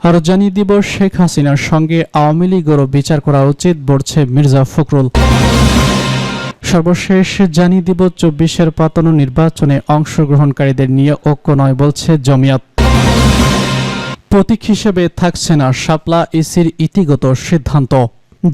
আর জানিয়ে দিব, শেখ হাসিনার সঙ্গে আওয়ামী লীগেরও বিচার করা উচিত বলছে মির্জা ফখরুল। সর্বশেষ জানিয়ে দিব, 24-এর পাতানো নির্বাচনে অংশগ্রহণকারীদের নিয়ে ঐক্য নয় বলছে জমিয়ত। প্রতীক হিসেবে থাকছে না শাপলা, ইসির ইতিগত সিদ্ধান্ত।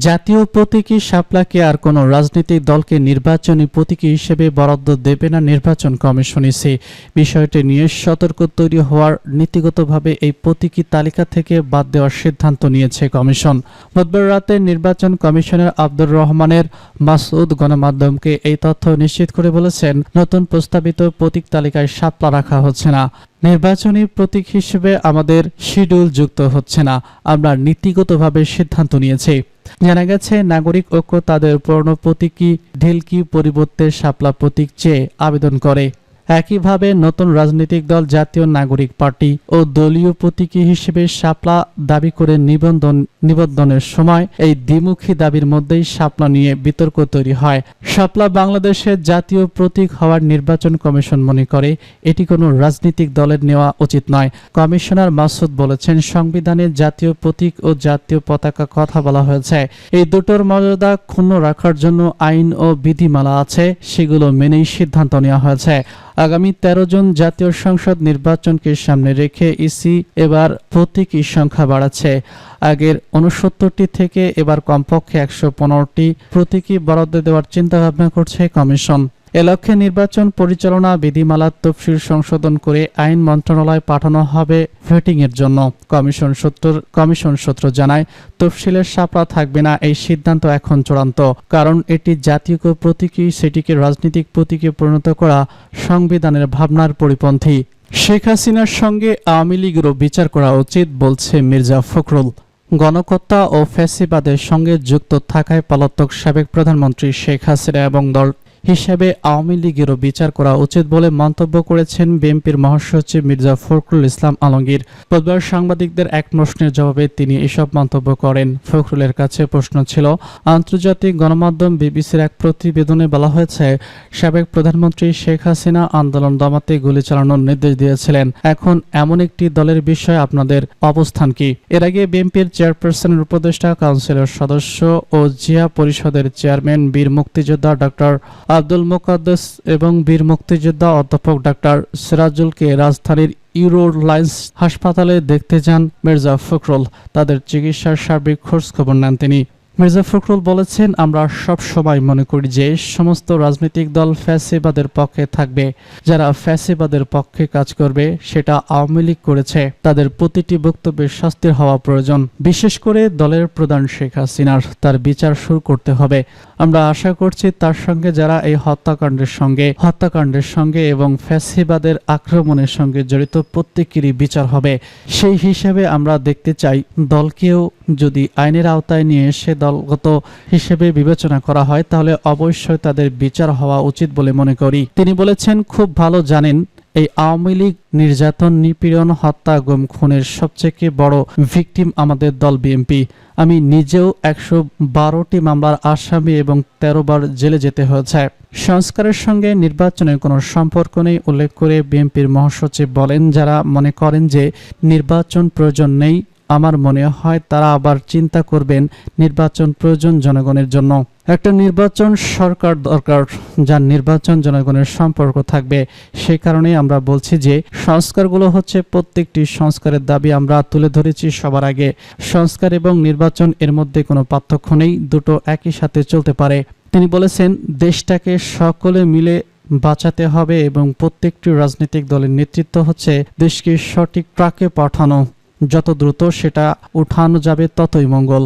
জাতীয় প্রতীকী শাপলাকে আর কোনো রাজনৈতিক দলকে নির্বাচনী প্রতীকী হিসেবে বরাদ্দ দেবে না নির্বাচন কমিশন। ইসি বিষয়টি নিয়ে সতর্ক তৈরি হওয়ার নীতিগতভাবে এই প্রতীকী তালিকা থেকে বাদ দেওয়ার সিদ্ধান্ত নিয়েছে কমিশন। বুধবার রাতে নির্বাচন কমিশনার আব্দুর রহমানের মাসউদ গণমাধ্যমকে এই তথ্য নিশ্চিত করে বলেছেন, নতুন প্রস্তাবিত প্রতীক তালিকায় শাপলা রাখা হচ্ছে না। নির্বাচনী প্রতীক হিসেবে আমাদের শিডিউল যুক্ত হচ্ছে না। আমরা নীতিগতভাবে সিদ্ধান্ত নিয়েছি। জানা গেছে, নাগরিক ঐক্য তাদের পুরনো প্রতীকী ঢিলকি পরিবর্তে শাপলা প্রতীক চেয়ে আবেদন করে। একইভাবে নতুন রাজনৈতিক দল জাতীয় নাগরিক পার্টি ও দলীয় প্রতীকী হিসেবে শাপলা দাবি করে নিবন্ধনের সময় এই দ্বিমুখী দাবির মধ্যেই শাপলা নিয়ে বিতর্ক তৈরি হয়। শাপলা বাংলাদেশের জাতীয় প্রতীক হওয়ার নির্বাচন কমিশন মনে করে এটি কোনো রাজনৈতিক দলের নেওয়া উচিত নয়। কমিশনার মাসুদ বলেছেন, সংবিধানে জাতীয় প্রতীক ও জাতীয় পতাকা কথা বলা হয়েছে। এই দুটোর মর্যাদা ক্ষুণ্ণ রাখার জন্য আইন ও বিধিমালা আছে, সেগুলো মেনেই সিদ্ধান্ত নেওয়া হয়েছে। আগামী 13 জুন জাতীয় সংসদ নির্বাচনকে সামনে রেখে ইসি এবার প্রতীকী সংখ্যা বাড়াচ্ছে। আগের 69টি থেকে এবার কমপক্ষে 115টি প্রতীকী বরাদ্দ দেওয়ার চিন্তাভাবনা করছে কমিশন। এ লক্ষ্যে নির্বাচন পরিচালনা বিধিমালার তফসিল সংশোধন করে আইন মন্ত্রণালয়ে পাঠানো হবে ভোটিংয়ের জন্য। কমিশন সূত্র জানায়, তফসিলের শাপলা থাকবে না এই সিদ্ধান্ত এখন চূড়ান্ত, কারণ এটি জাতীয় প্রতীকী, সেটিকে রাজনৈতিক প্রতীকে পরিণত করা সংবিধানের ভাবনার পরিপন্থী। শেখ হাসিনার সঙ্গে আওয়ামী লীগেরও বিচার করা উচিত বলছে মির্জা ফখরুল। গণহত্যা ও ফ্যাসিবাদের সঙ্গে যুক্ত থাকায় পলাতক সাবেক প্রধানমন্ত্রী শেখ হাসিনা এবং দল হিসেবে আওয়ামী লীগেরও বিচার করা উচিত বলে মন্তব্য করেছেন বিএনপির মহাসচিব মির্জা ফখরুল ইসলাম আলমগীর। বুধবার সাংবাদিকদের এক প্রশ্নের জবাবে তিনি এসব মন্তব্য করেন। ফখরুলের কাছে প্রশ্ন ছিল, আন্তর্জাতিক গণমাধ্যম বিবিসির এক প্রতিবেদনে বলা হয়েছে, সাবেক প্রধানমন্ত্রী শেখ হাসিনা আন্দোলন দমাতে গুলি চালানোর নির্দেশ দিয়েছিলেন। এখন এমন একটি দলের বিষয়ে আপনাদের অবস্থান কি? এর আগে বিএনপির চেয়ারপারসনের উপদেষ্টা, কাউন্সিলর সদস্য ও জিয়া পরিষদের চেয়ারম্যান বীর মুক্তিযোদ্ধা ডক্টর আব্দুল মুকাদ্দাস এবং বীর মুক্তিযোদ্ধা অধ্যাপক ডাক্তার সিরাজুলকে রাজধানীর ইউরোলাইন্স হাসপাতালে দেখতে যান মির্জা ফখরুল। তাদের চিকিৎসার সার্বিক খোঁজ খবর নেন তিনি। মির্জা ফখরুল বলেছেন, আমরা সব সময় মনে করি যে সমস্ত রাজনৈতিক দল ফ্যাসিবাদের পক্ষে থাকবে। যারা ফ্যাসিবাদের পক্ষে কাজ করবে সেটা আওয়ামী লীগ করেছে। তাদের প্রতিটি বক্তব্যের শাস্তির হওয়া প্রয়োজন। বিশেষ করে দলের প্রধান শেখ হাসিনার তার বিচার শুরু করতে হবে। আমরা আশা করছি তার সঙ্গে যারা এই হত্যাকাণ্ডের সঙ্গে এবং ফ্যাসিবাদের আক্রমণের সঙ্গে জড়িত প্রত্যেকেরই বিচার হবে। সেই হিসেবে আমরা দেখতে চাই দলকেও যদি আইনের আওতায় নিয়ে এসে দলগত হিসেবে বিবেচনা করা হয় তাহলে অবশ্যই তাদের বিচার হওয়া উচিত বলে মনে করি। তিনি বলেছেন, খুব ভালো জানেন এই আওয়ামী লীগ নির্যাতন, নিপীড়ন, হত্যা, গুম, খুনের সবচেয়ে বড় ভিকটিম আমাদের দল বিএনপি। আমি নিজেও 112টি মামলার আসামি এবং 13 বার জেলে যেতে হয়েছে। সংস্কারের সঙ্গে নির্বাচনের কোনো সম্পর্ক নেই উল্লেখ করে বিএনপির মহাসচিব বলেন, যারা মনে করেন যে নির্বাচন প্রয়োজন নেই, আমার মনে হয় তারা আবার চিন্তা করবেন নির্বাচন প্রয়োজন জনগণের জন্য। একটা নির্বাচন সরকার দরকার, যার নির্বাচন জনগণের সম্পর্ক থাকবে। সেই কারণে আমরা বলছি যে সংস্কারগুলো হচ্ছে প্রত্যেকটি সংস্কারের দাবি আমরা তুলে ধরেছি সবার আগে। সংস্কার এবং নির্বাচন এর মধ্যে কোনো পার্থক্য নেই, দুটো একই সাথে চলতে পারে। তিনি বলেছেন, দেশটাকে সকলে মিলে বাঁচাতে হবে এবং প্রত্যেকটি রাজনৈতিক দলের নেতৃত্ব হচ্ছে দেশকে সঠিক ট্র্যাকে পাঠানো। যত দ্রুত সেটা উঠানো যাবে ততই মঙ্গল।